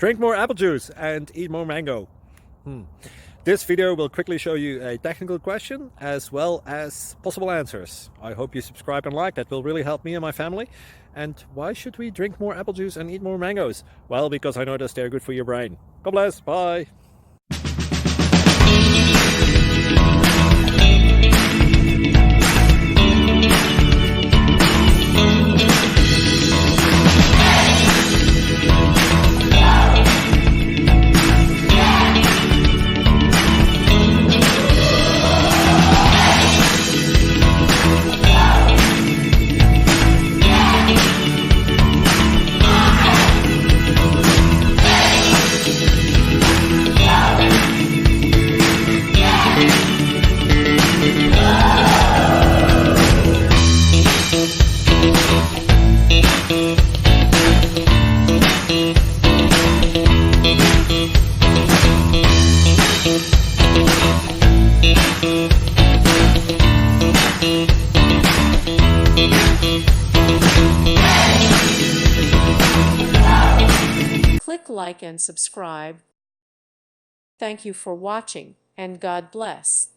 Drink more apple juice and eat more mango. This video will quickly show you a technical question as well as possible answers. I hope you subscribe and like, that will really help me and my family. And why should we drink more apple juice and eat more mangoes? Well, because I noticed they're good for your brain. God bless, bye. Click like and subscribe. Thank you for watching, and God bless.